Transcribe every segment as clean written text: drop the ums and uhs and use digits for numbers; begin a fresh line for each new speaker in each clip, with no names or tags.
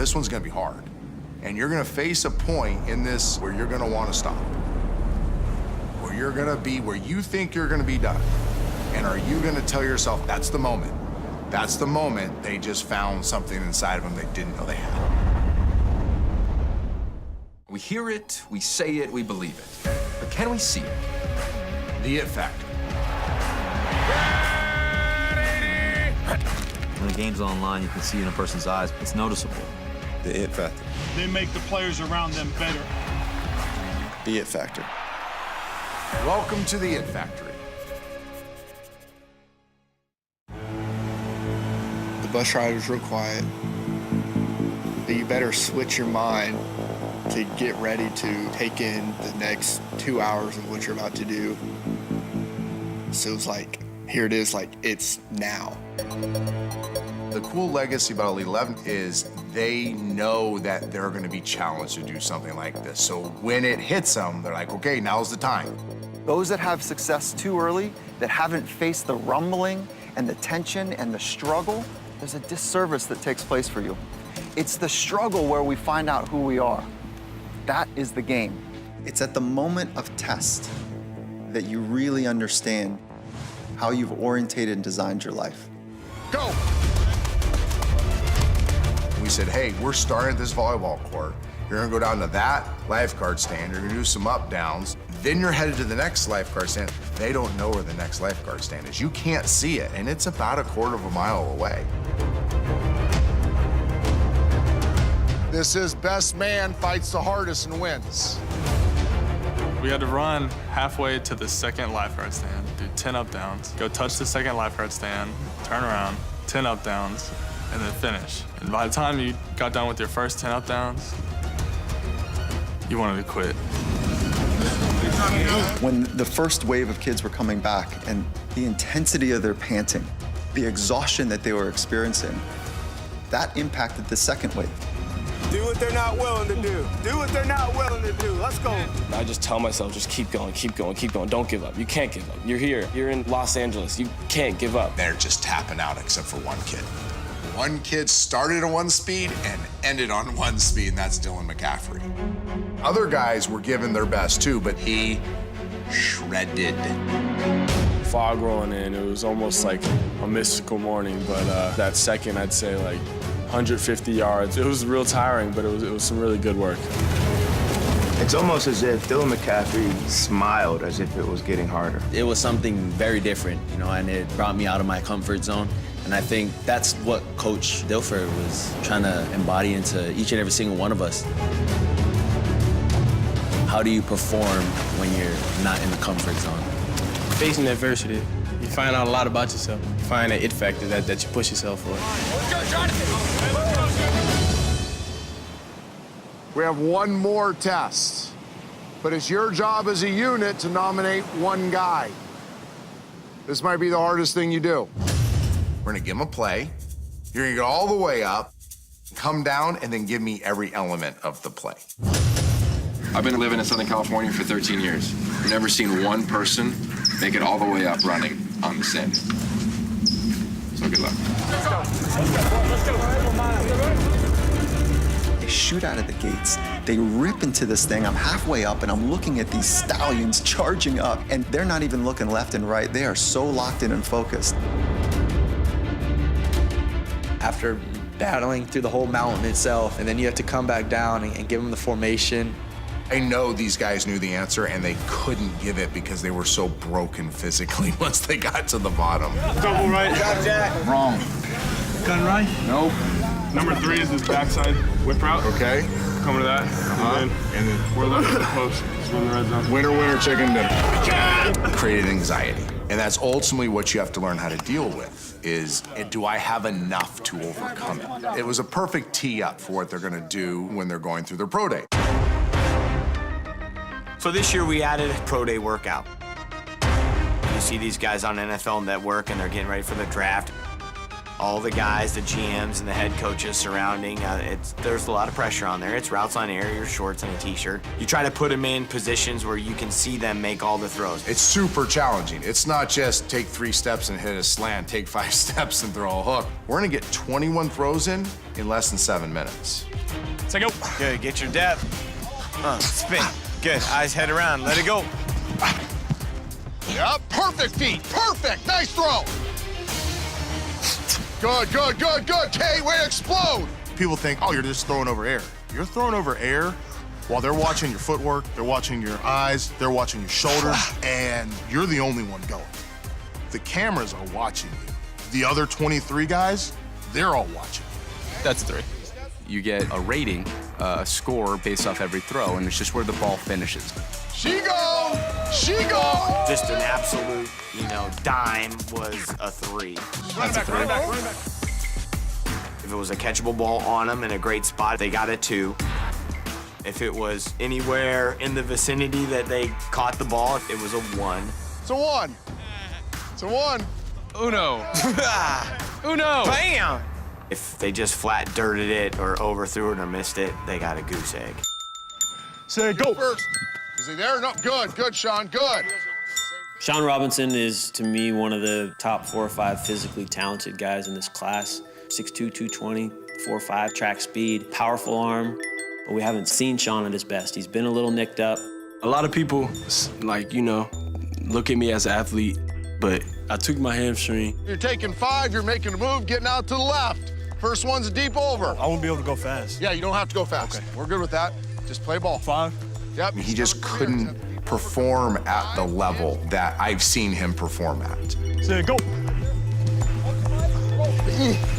this one's gonna be hard. And you're gonna face a point in this where you're gonna wanna stop. Where you're gonna be where you think you're gonna be done. And are you gonna tell yourself, that's the moment? That's the moment they just found something inside of them they didn't know they had.
We hear it, we say it, we believe it. But can we see it?
The it factor.
When the game's online, you can see it in a person's eyes. It's noticeable.
The it factor.
They make the players around them better.
The it factor.
Welcome to the It Factory.
The bus ride was real quiet. But you better switch your mind to get ready to take in the next 2 hours of what you're about to do. So it's like, here it is, like, it's now.
The cool legacy about Elite 11 is they know that they're gonna be challenged to do something like this. So when it hits them, they're like, okay, now's the time.
Those that have success too early, that haven't faced the rumbling and the tension and the struggle, there's a disservice that takes place for you. It's the struggle where we find out who we are. That is the game.
It's at the moment of test that you really understand how you've orientated and designed your life.
Go! We said, hey, we're starting at this volleyball court. You're gonna go down to that lifeguard stand. You're gonna do some up downs. Then you're headed to the next lifeguard stand. They don't know where the next lifeguard stand is. You can't see it, and it's about a quarter of a mile away. This is best man fights the hardest and wins.
We had to run halfway to the second lifeguard stand, do 10 up downs, go touch the second lifeguard stand, turn around, 10 up downs, and then finish. And by the time you got done with your first 10 up downs, you wanted to quit.
When the first wave of kids were coming back and the intensity of their panting, the exhaustion that they were experiencing, that impacted the second wave.
Do what they're not willing to do. Do what they're not willing to do. Let's go.
I just tell myself, just keep going, keep going, keep going. Don't give up. You can't give up. You're here. You're in Los Angeles. You can't give up.
They're just tapping out except for one kid. One kid started at one speed and ended on one speed, and that's Dylan McCaffrey. Other guys were giving their best too, but he shredded.
Fog rolling in. It was almost like a mystical morning, but that second, I'd say like 150 yards. It was real tiring, but it was some really good work.
It's almost as if Dylan McCaffrey smiled as if it was getting harder.
It was something very different, you know, and it brought me out of my comfort zone. And I think that's what Coach Dilfer was trying to embody into each and every single one of us. How do you perform when you're not in the comfort zone?
Facing adversity, you find out a lot about yourself. You find that it factor that you push yourself for.
We have one more test, but it's your job as a unit to nominate one guy. This might be the hardest thing you do. We're gonna give him a play. You're gonna go all the way up, come down, and then give me every element of the play.
I've been living in Southern California for 13 years. I've never seen one person make it all the way up running on the sand. So good luck.
They shoot out of the gates. They rip into this thing. I'm halfway up and I'm looking at these stallions charging up, and they're not even looking left and right. They are so locked in and focused.
After battling through the whole mountain itself, and then you have to come back down and give them the formation.
I know these guys knew the answer, and they couldn't give it because they were so broken physically once they got to the bottom.
Double right.
Got Jack.
Wrong.
Gun right.
Nope.
Number 3 is his backside whip route.
Okay.
Coming to that. And then we're looking at the post. It's in the red zone.
Winner, winner, chicken dinner. Created anxiety. And that's ultimately what you have to learn how to deal with is, do I have enough to overcome it? It was a perfect tee up for what they're gonna do when they're going through their pro day.
So this year we added a pro day workout. You see these guys on NFL Network and they're getting ready for the draft. All the guys, the GMs and the head coaches surrounding, there's a lot of pressure on there. It's routes on air, your shorts and a t-shirt. You try to put them in positions where you can see them make all the throws.
It's super challenging. It's not just take 3 steps and hit a slant, take 5 steps and throw a hook. We're gonna get 21 throws in less than 7 minutes.
Say go.
Good, get your depth. Spin. Good, eyes head around, let it go.
Yep, perfect feet, perfect, nice throw. Good, good, good, good, Kay, way to explode.
People think, oh, you're just throwing over air. You're throwing over air while they're watching your footwork, they're watching your eyes, they're watching your shoulders, and you're the only one going. The cameras are watching you. The other 23 guys, they're all watching.
That's 3.
You get a rating, a score based off every throw, and it's just where the ball finishes.
She go, she go.
Just an absolute, dime was a 3.
That's a 3.
Run back.
If it was a catchable ball on them in a great spot, they got a 2. If it was anywhere in the vicinity that they caught the ball, it was a 1.
It's a 1. It's a 1.
Uno. Uno.
Bam! If they just flat dirted it or overthrew it or missed it, they got a goose egg.
Say go.
First. Is he there? No, good, good, Sean, good.
Sean Robinson is, to me, one of the top 4 or 5 physically talented guys in this class. 6'2", 220, 4'5", track speed, powerful arm. But we haven't seen Sean at his best. He's been a little nicked up.
A lot of people, look at me as an athlete, but I took my hamstring.
You're taking 5, you're making a move, getting out to the left. First one's a deep over.
I won't be able to go fast.
Yeah, you don't have to go fast.
Okay.
We're good with that. Just play ball. 5. Yep.
He just couldn't perform at the level that I've seen him perform at.
Say go.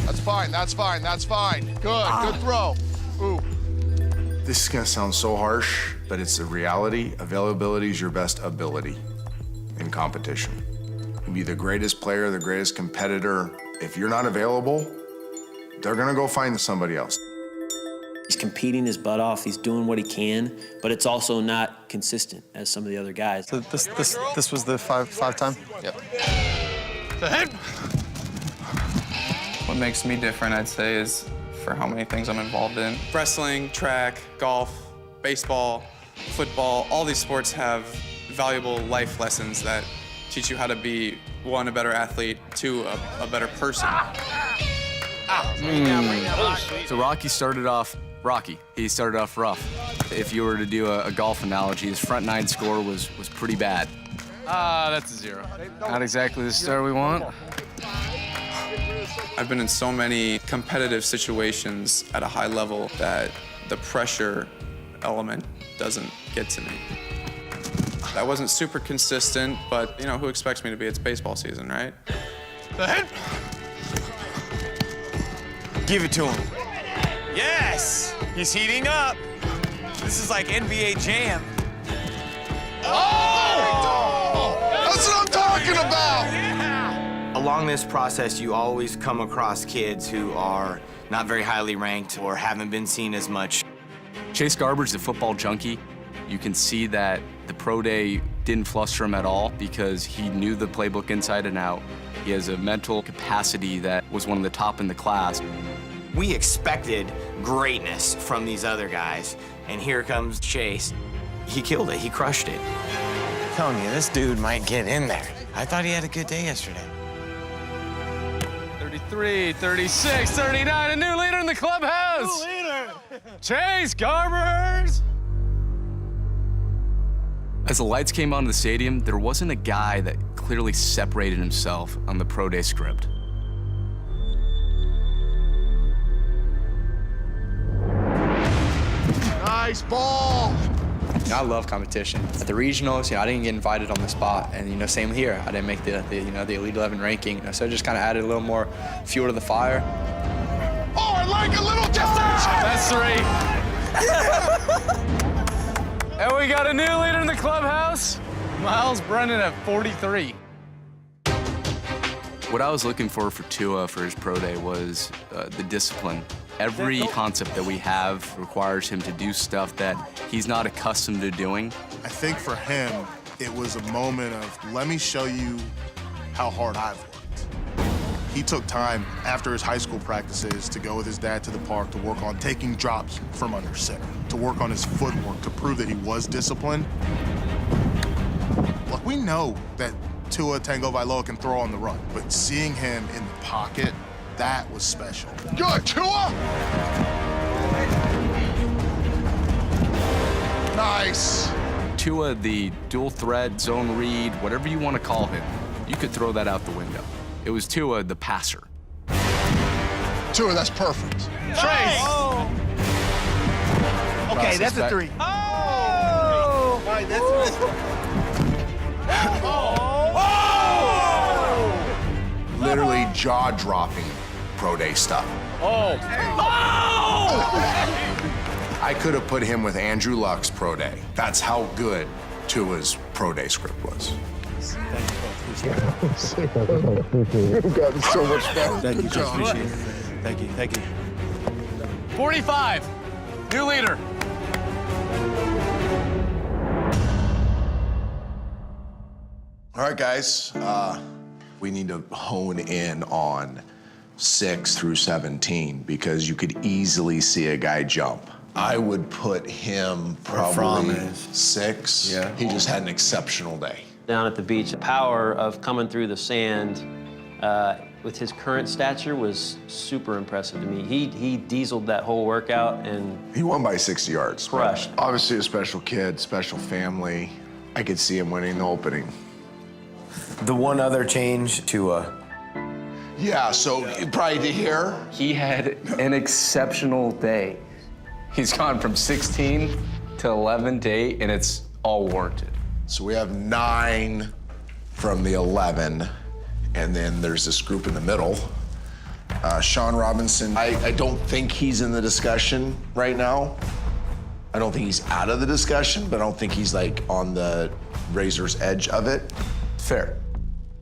That's fine, that's fine, that's fine. Good, good throw. Ooh.
This is gonna sound so harsh, but it's the reality. Availability is your best ability in competition. You can be the greatest player, the greatest competitor. If you're not available, they're gonna go find somebody else.
He's competing his butt off. He's doing what he can, but it's also not consistent as some of the other guys.
So this was the five time?
Yep.
The head.
What makes me different, I'd say, is for how many things I'm involved in. Wrestling, track, golf, baseball, football, all these sports have valuable life lessons that teach you how to be, 1, a better athlete, 2, a better person.
So Rocky started off rough. If you were to do a golf analogy, his front 9 score was pretty bad.
That's a 0.
Not exactly the start we want.
I've been in so many competitive situations at a high level that the pressure element doesn't get to me. I wasn't super consistent, but who expects me to be? It's baseball season, right?
The head.
Give it to him. Yes! He's heating up. This is like NBA Jam.
Oh! That's what I'm talking about!
Along this process, you always come across kids who are not very highly ranked or haven't been seen as much.
Chase Garber's the football junkie. You can see that the pro day didn't fluster him at all because he knew the playbook inside and out. He has a mental capacity that was one of the top in the class.
We expected greatness from these other guys, and here comes Chase. He killed it, he crushed it. I'm telling you, this dude might get in there. I thought he had a good day yesterday.
33, 36, 39, a new leader in the clubhouse. New leader. Chase Garbers.
As the lights came onto the stadium, there wasn't a guy that clearly separated himself on the pro day script.
Nice ball.
I love competition. At the regionals, I didn't get invited on the spot, and same here. I didn't make the Elite 11 ranking, so I just kind of added a little more fuel to the fire.
Oh, I like a little distance.
That's 3. And we got a new leader in the clubhouse, Miles Brennan at 43.
What I was looking for Tua for his pro day was the discipline. Every concept that we have requires him to do stuff that he's not accustomed to doing.
I think for him, it was a moment of, let me show you how hard I've worked. He took time after his high school practices to go with his dad to the park to work on taking drops from under center, to work on his footwork, to prove that he was disciplined. Look, we know that Tua Tagovailoa can throw on the run, but seeing him in the pocket, that was special.
Good, Tua! Nice.
Tua, the dual threat, zone read, whatever you want to call him, you could throw that out the window. It was Tua, the passer.
Tua, that's perfect.
Trace!
Oh.
Okay, that's a 3. Oh! All right, that's
Literally jaw-dropping pro day stuff.
Oh!
I could have put him with Andrew Luck's pro day. That's how good Tua's pro day script was. You've gotten so much better.
Thank you,
Good
Coach.
job.
Appreciate it. Thank you. Thank you.
45. New leader.
All right, guys. We need to hone in on 6 through 17 because you could easily see a guy jump. I would put him probably 6.
Yeah.
He just had an exceptional day.
Down at the beach, the power of coming through the sand with his current stature was super impressive to me. He dieseled that whole workout and
He won by 60 yards.
crushed.
Obviously a special kid, special family. I could see him winning the opening.
The one other change to
Yeah, so probably to hear.
He had an exceptional day. He's gone from 16 to 11 to 8, and it's all warranted.
So we have 9 from the 11, and then there's this group in the middle. Sean Robinson, I don't think he's in the discussion right now. I don't think he's out of the discussion, but I don't think he's like on the razor's edge of it. Fair.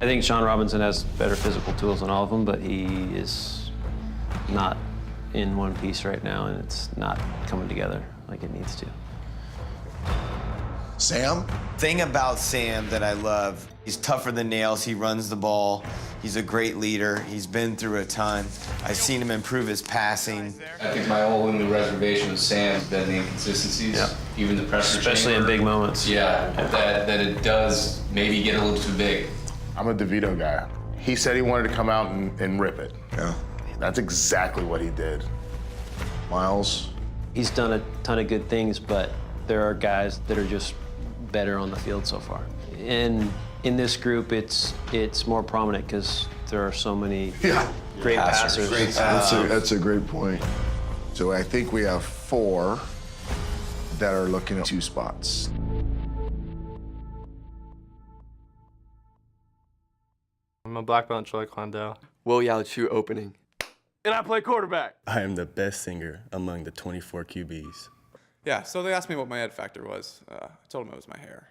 I think Sean Robinson has better physical tools than all of them, but he is not in one piece right now, and it's not coming together like it needs to.
Sam?
thing about Sam that I love, he's tougher than nails. He runs the ball. He's a great leader. He's been through a ton. I've seen him improve his passing.
I think my only reservation with Sam has been the inconsistencies, even the pressure
Especially in big moments.
Yeah, that it does maybe get a little too big.
I'm a DeVito guy. He said he wanted to come out and rip it.
Yeah.
That's exactly what he did.
Miles?
He's done a ton of good things, but there are guys that are just better on the field so far. And in this group, it's more prominent because there are so many great passers.
That's a great point. So I think we have 4 that are looking at 2 spots.
I'm a black belt in Troy Clondale.
Will Yao Chu opening.
And I play quarterback.
I am the best singer among the 24 QBs.
Yeah, so they asked me what my ed factor was. I told them it was my hair.